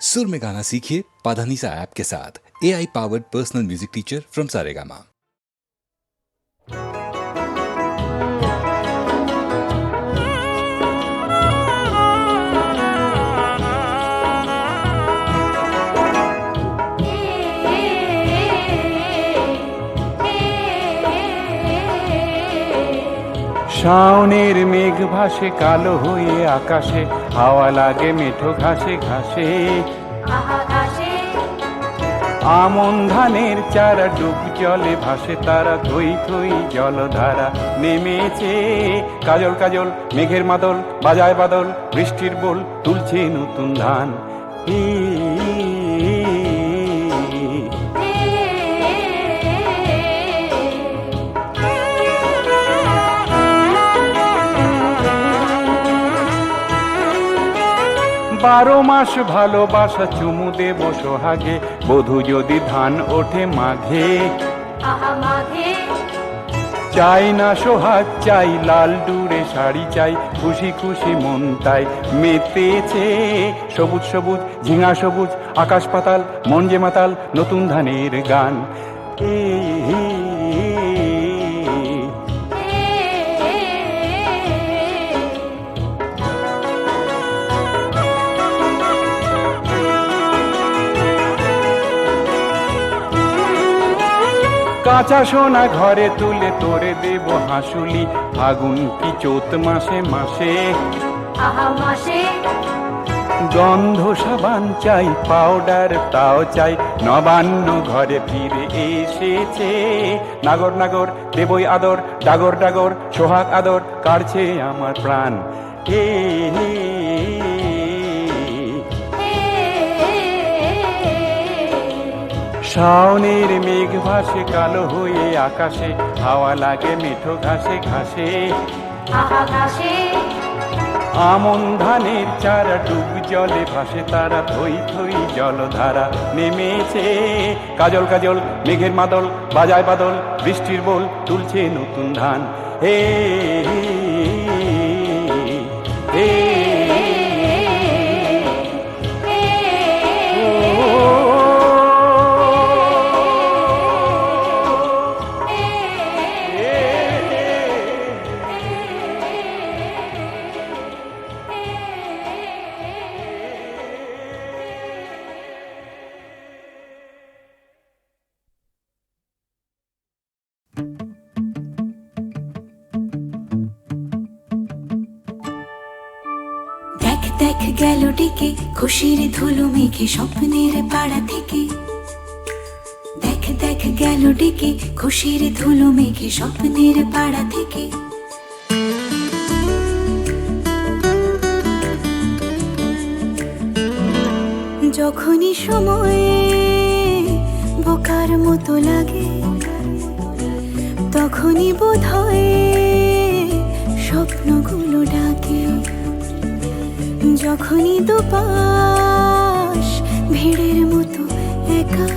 सुर में गाना सीखिए पाधानीसा ऐप के साथ। AI powered personal music teacher from Saregama. শাওনের মেঘ ভাসে কালো হয়ে আকাশে, হাওয়া লাগে মেঠো ঘাসে ঘাসে। আমন ধানের চারা ডুব জলে ভাসে তারা, থই থই জলধারা নেমেছে। কাজল কাজল মেঘের মাদল বাজায় বাদল, বৃষ্টির বোল তুলছে নতুন ধান। বারো মাস ভালোবাসা চুমু দেব সোহাগে, বধূ যদি ধান ওঠে মাঘে। চাই না সোহাগ চাই লাল ডুরে শাড়ি চাই, খুশি খুশি মন তাই মেতেছে। সবুজ সবুজ ঝিঙা সবুজ আকাশ পাতাল, মন যে মাতাল নতুন ধানের গান। কাঁচা সোনা ঘরে তুলে তোরে দেব হাসুলি, ফাগুন কি চৈত মাসে মাসে। গন্ধ সাবান চাই পাউডার তাও চাই, নবান্ন ঘরে ফিরে এসেছে। নাগর নাগর দেবই আদর, ডাগর ডাগর সোহাগ আদর কাড়ছে আমার প্রাণ। শাওনের মেঘ ভাসে কালো হয়ে আকাশে, হাওয়া লাগে মেঠো ঘাসে ঘাসে। আমন ধানের চারা ডুব জলে ভাসে তারা, থই থই জলধারা নেমেছে। কাজল কাজল মেঘের মাদল বাজায় বাদল, বৃষ্টির বোল তুলছে নতুন ধান। হে হে দেখ গেল ডেকে খুশির ধুলো মেঘে স্বপ্নের পাড়া থেকে। দেখ দেখ গেল ডেকে খুশির ধুলো মেঘে স্বপ্নের পাড়া থেকে। যখনই সময় বোকার মতো লাগে, তখনই বোধ হয় স্বপ্নগুলো ডাকে। যখনই দুপাশ ভিড়ের মতো একা,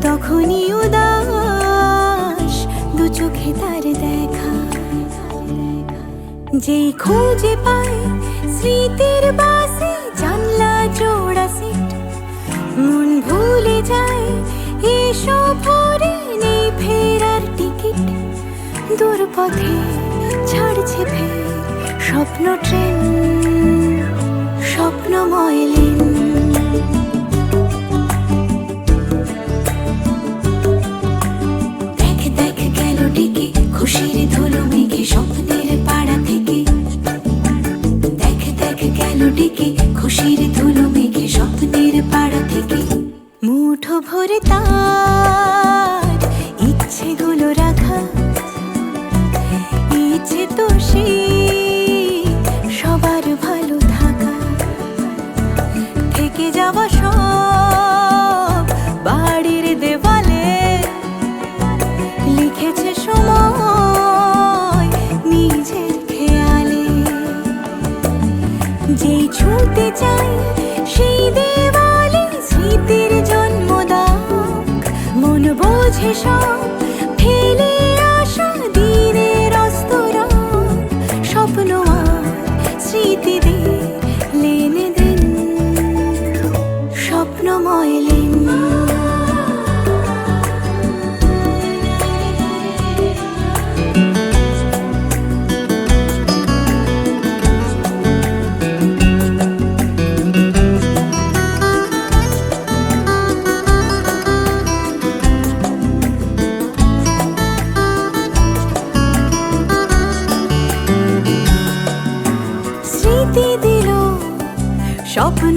তখনই উদাস দু চোখে তার দেখা। যেই খুঁজে পায় স্মৃতির বাসে জানলা জোড়া সিট, মন ভুলে যায় এসব ভরে নেই ফেরার টিকিট। দূর পথে ছাড়ছে ফের স্বপ্ন ট্রেন, স্বপ্নময় লেন। দেখ দেখ গেল ডেকে খুশির ধুলো মেঘে স্বপ্নের পাড়া থেকে। দেখ দেখ গেল ডেকে খুশির ধুলো মেঘে স্বপ্নের পাড়া থেকে। মুঠো ভরে তার ইচ্ছেগুলো রাখা, ইচ্ছে তো সেই সবার ভালো থাকা। থেকে যাওয়া সব বাড়ির দেওয়ালে লিখেছে সময় নিজের খেয়ালে। যেই ছুঁতে চাই সেই দেওয়ালে স্মৃতির জন্মদাগ, মন বোঝে সব ফেলে আসা দিনের অস্তরং। স্বপ্ন আর স্মৃতি দিয়ে লেনে দেন।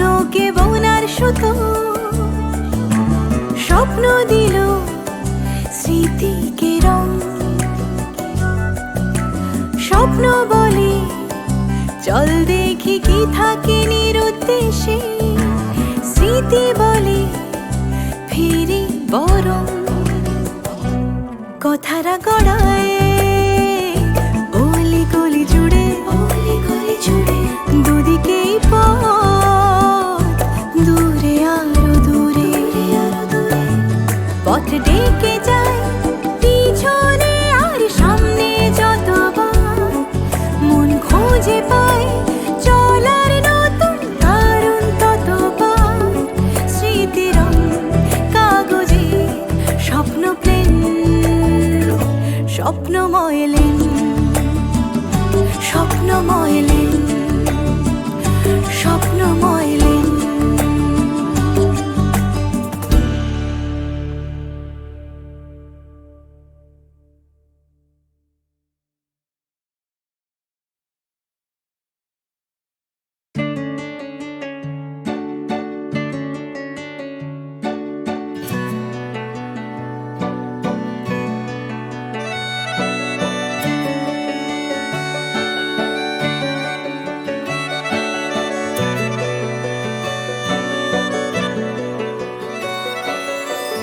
নৌকে বোনার সুতো স্বপ্ন দিল স্মৃতিকে রং। স্বপ্ন বলে চল দেখি কি থাকে নিরুদ্দেশে, স্মৃতি বলে ফিরি বরং। কথারা গড়ায় অলি গলি জুড়ে, অলি গলি জুড়ে দুদিকেই পথ, দূরে আরো দূরে, আরো দূরে পথ ডেকে যায় পিছনে আর সামনে যতবার। মন খুঁজে পায় চলার নতুন কারণ ততবার। স্মৃতি রং কাগজে স্বপ্ন প্লেন, স্বপ্নময় লেন, স্বপ্নময় লেন, স্বপ্নময় লেন।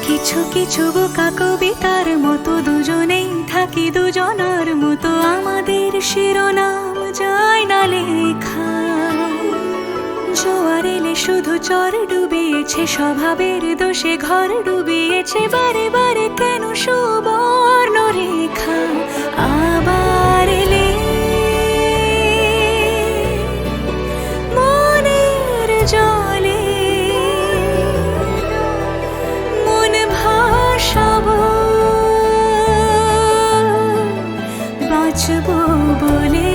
কিছু কিছু বোকা কবিতার মতো দুজনেই থাকি দুজনার মতো, আমাদের শিরোনাম যায় না লেখা। জোয়ার এলে শুধু চর ডুবিয়েছে, স্বভাবের দোষে ঘর ডুবিয়েছে, বারে বারে কেন সুবর্ণ রেখা আবার এলে মনের জলে মন ভাসাবো, বাঁচবো বলে।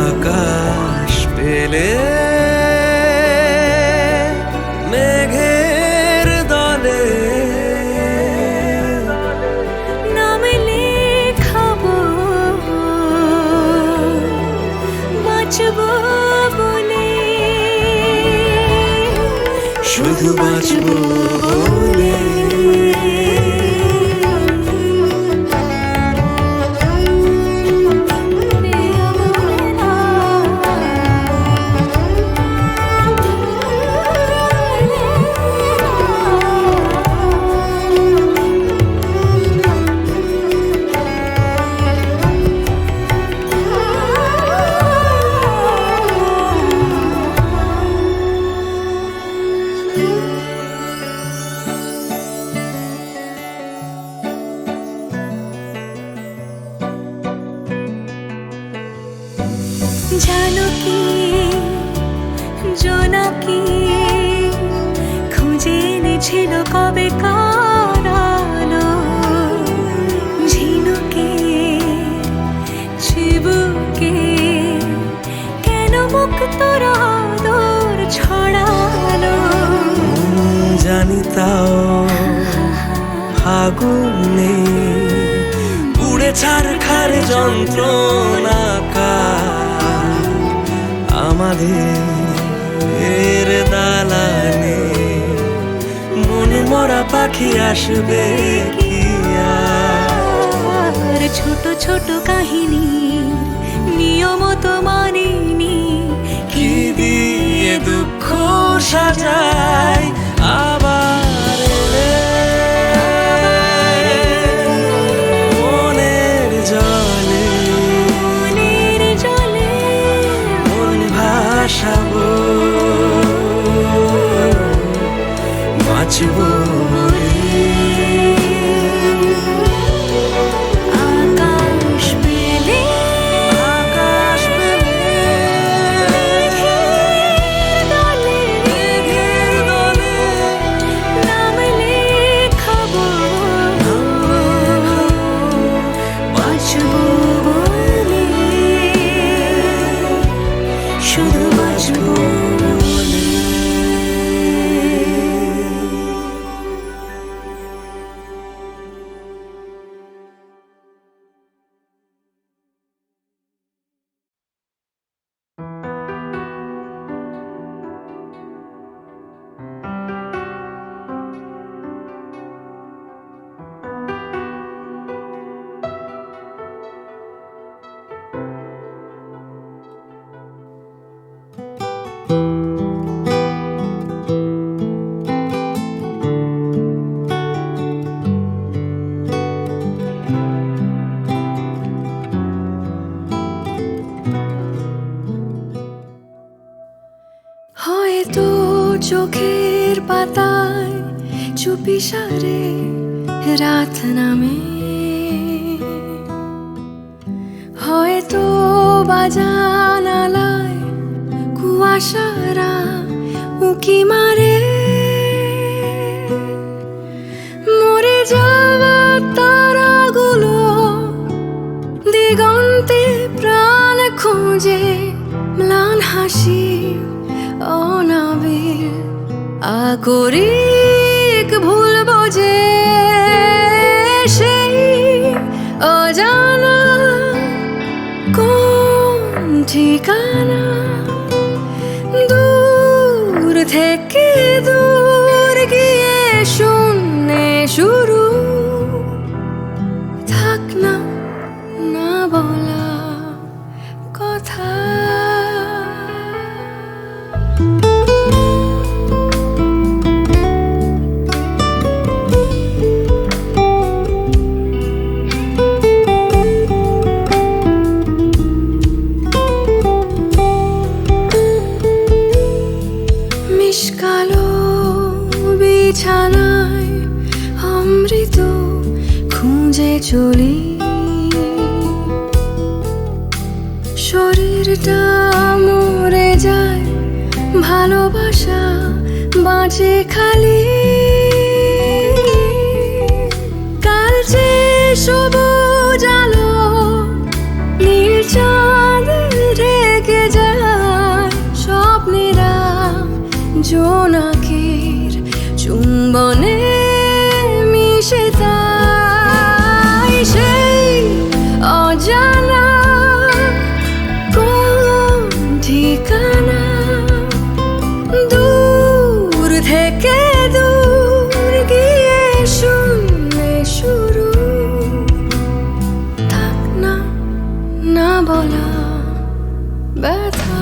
আকাশ পেলে মেঘের দলে নাম লেখাবো, বাঁচবো বলে, শুধু বাঁচবো বলে। জানো কি জোনাকি খুঁজে এনেছিল কবে কারালো, ঝিনুকে চিবুকে কেন মুক্ত আদর ছড়ালো। জানি তাও ফাগুনে উড়ে ছাড়খার যন্ত্রণা আমাদের দালানে। মন মরা পাখি আসবে কি আর? ছোট ছোট কাহিনী নিয়মত মানিনি, কি দিয়ে দুঃখ সাজায় আবার এলে মনের জলে, মনের জলে মন ভাসাবো, বাঁচবো বলে। আকাশ পেলে আকাশ পেলে দলে মেঘের দলে নাম লেখাবো, বাঁচবো বলে, শুধু বাঁচবো বলে। চোখের পাতায় চুপি সারে রাত নামে, হয়তো বাজানালায় কুয়াশারা উকি মারে। মরে যাওয়া তারাগুলো দিগন্তে প্রাণ খোঁজে, ম্লান হাসি অনাবিল আকরিক ভুল বোঝে। সেই অজানা কোন ঠিকানা, দূর থেকে দূর গিয়ে শূন্যে শুরু। থাক না না বলা কথা। মিশকালো বিছানায় অমৃত খুঁজে চলি, শরীরটা মরে যায়, ভালোবাসা বাঁচে খালি। কাল যে সবুজ আলো নীল চাঁদ রেগে যায়, স্বপ্নেরা জোনাকির চুম্বনে মিশে তাই। সেই অজানা কোন ঠিকানা, দূর থেকে দূর গিয়ে শূন্যে শুরু। থাক না না বলা ব্যথা।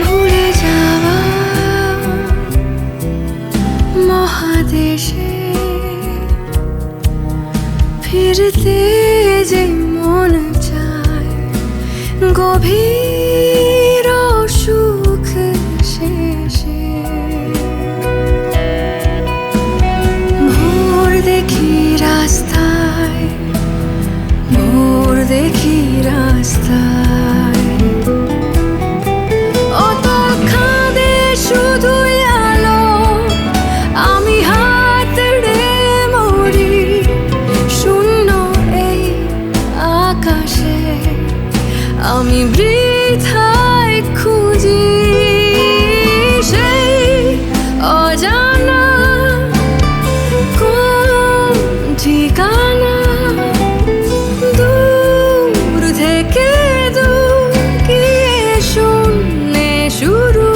ভুলে যাওয়া মহাদেশে ফিরতে যে মন চায়, গভীর সুখ শেষে। ভোর দেখি রাস্তায়, ভোর দেখি রাস্তায়, অত খাদে শুধুই আলো, আমি হাতড়ে মরি শূন্য এই আকাশে। আমি বৃথায় খুঁজি সেই অজানা কোন ঠিকানা, দূর থেকে দূর গিয়ে শূন্যে শুরু।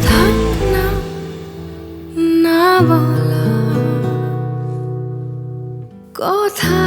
থাক না না বলা কথা।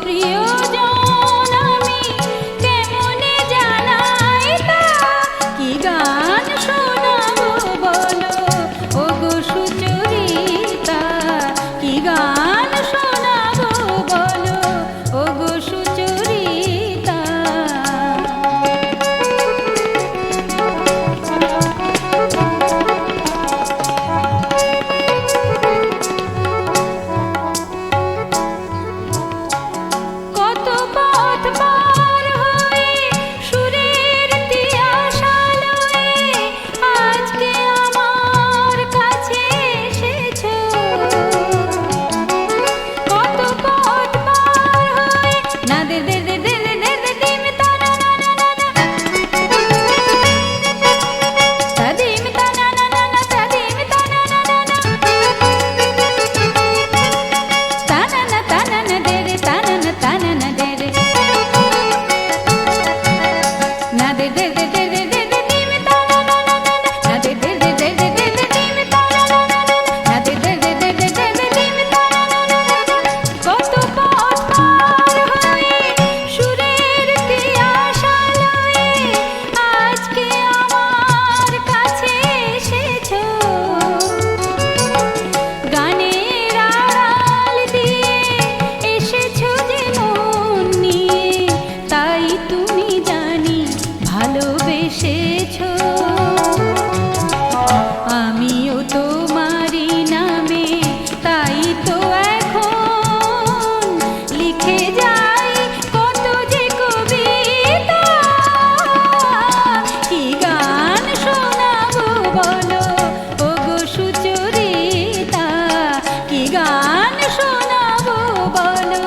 প্রিয়জন আমি কেমনে জানাই তা কি গান শোনাবো বলো ওগো সুচরিতা কি গান শোনাবো বলো ওগো সুচরিতা কত পথ পার হয়ে সুরের তিয়াশালয়ে আজকে আমার কাছে এসেছো কত পথ পার হয়ে না দে দে দে দে দে দে দে দিম তা না না না না না তা দিম তা না না না না তা দিম তা না না না না তা না না তা না না দে রে তা না না তা না না দে রে না দে দে দে দে দে দে দে দিম তা না না না না না দে দে দে দে দে দে দে দিম তা না না না না দে দে দে দে দে দে দে দিম তা না না না কত পথ পার হয়ে সুরের তিয়াশালয়ে আজকে আমার কাছে এসেছো গানের আড়াল দিয়ে এসেছো যে মন নিয়ে তাই তুমি জানি ভালোবেসেছো আমিও তোমারই নামে তাই তো এখন লিখে যাই কত যে কবিতা কি গান শোনাবো বলো ওগো সুচরিতা কি গান শোনাবো বলো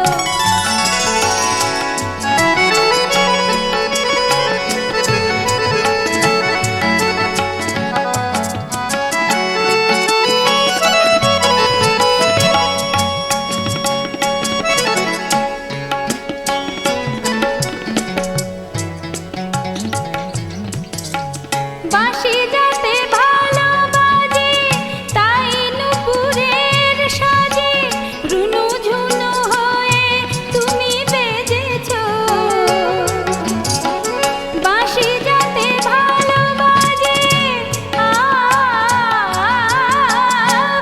বাঁশি যাতে ভালো বাজে তাই নুপুরের সাজে রুনু ঝুনু হয়ে তুমি বেজেছো বাঁশি যাতে ভালো বাজে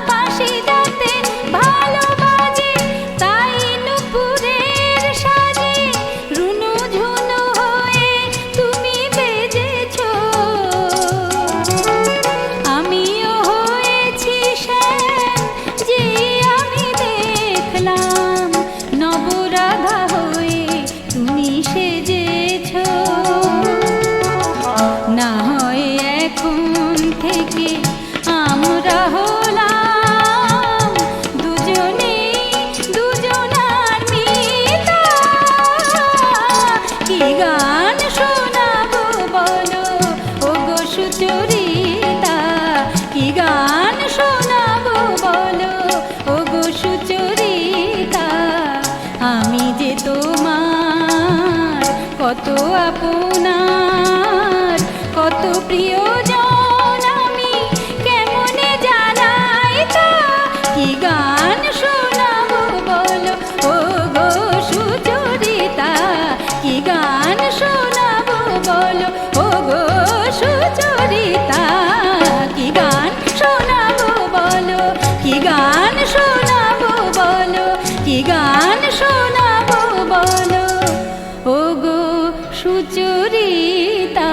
বাঁশি যাতে ভালো বাজে তাই নুপুরের সাজে রুনু ঝুনু হয়ে তুমি বেজেছো আমিও হয়েছি শ্যাম যে আমি দেখলাম নবরাধা হয়ে তুমি সেজেছো না হয় এখন থেকে আমরা হলাম দুজনেই দুজনার মিতা কি গান শোনাবো বলো ওগো সুচরিতা কি গান শোনাবো বলো ওগো সুচরিতা আমি যে তোমার কত আপনার কত প্রিয়জন আমি কেমনে জানাই তা কি গান শোনাবো বলো ওগো সুচরিতা কি গান শোনাবো বলো ওগো সুচরিতা কি গান শোনাবো বলো কি গান শোনাবো বলো কি গান শোনাবো বলো ওগো সুচরিতা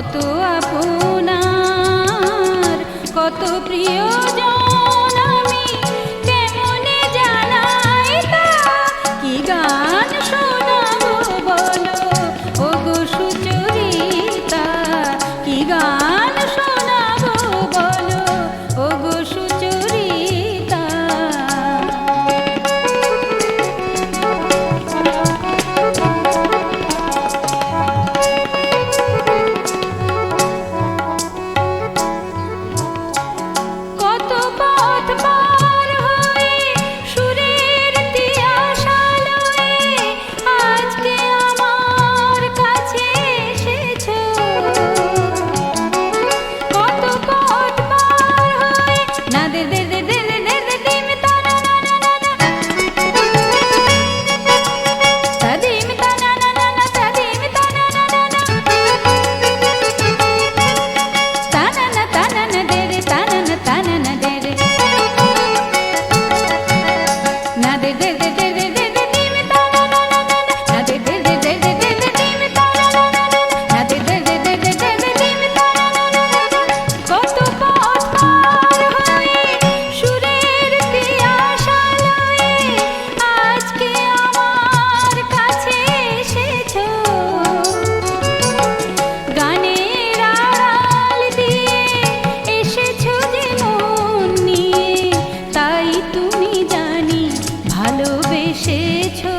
কত আপনার কত প্রিয়জন আমি কেমনে জানাই তা কি গান শোনাবো বলো ওগো সুচরিতা কি গান শোনাবো বলো ওগো সুচরিতা কত পথ পার হয়ে সুরের তিয়াশালয়ে আজকে আমার কাছে এসেছো কত পথ পার হয়ে না দে দে দে দে দে দে দে দিম তা না না না না না তা দিম তা না না না না তা দিম তা না না না না তানানা তানানা দে রে তানানা তানানা দে রে না দে দে দে দে দে দে দে দিম তানানা না দে দে দে দে দে দে দে দিম তানানা না দে দে দে দে দে দে দে দিম তানানা কত পথ পার হয়ে সুরের তিয়াশালয়ে আজকে আমার কাছে এসেছো গানের আড়াল দিয়ে এসেছো যে মন নিয়ে তাই তুমি জানি ভালোবেসেছো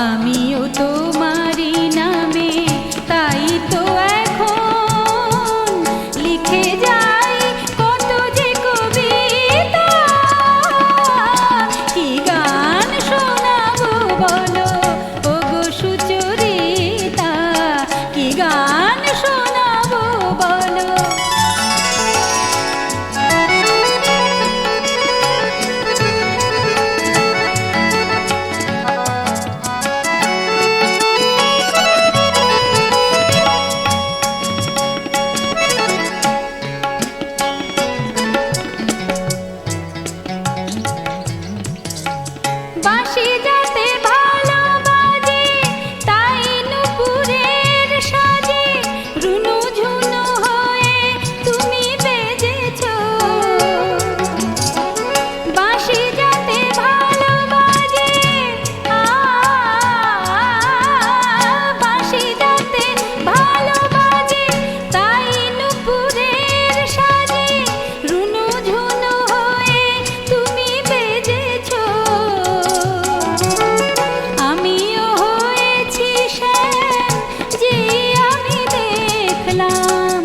আমিও তোমারই নামে তাই তো এখন লিখে যাই কত যে কবিতা কি গান শোনাবো বলো ওগো সুচরিতা কি গান শোনাবো বলো বাঁশি যাতে ভালো বাজে তাই নুপুরের সাজে রুনু ঝুনু হয়ে তুমি বেজেছো বাঁশি যাতে ভালো বাজে বাঁশি যাতে ভালো বাজে তাই নুপুরের সাজে রুনু ঝুনু হয়ে তুমি বেজেছো আমিও হয়েছি শ্যাম যে আমি দেখলাম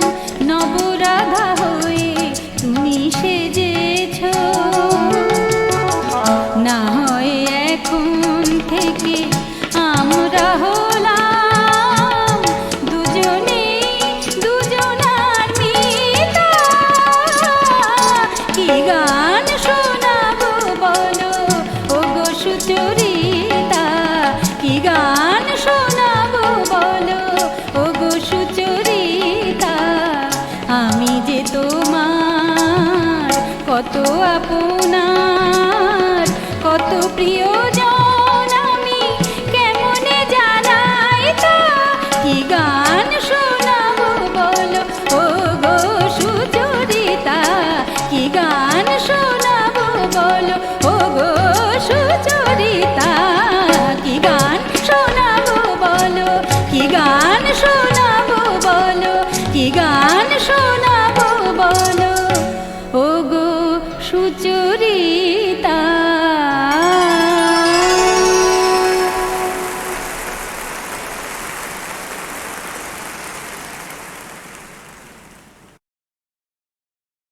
নবরাধা হয়ে তুমি সেজেছো না হয় এখন থেকে আমরা হলাম দুজনেই দুজনার মিতা কি গান শোনাবো বলো ওগো সুচরিতা কি গান শোনাবো বলো ওগো সুচরিতা আমি যে তোমার কত আপনার কত প্রিয়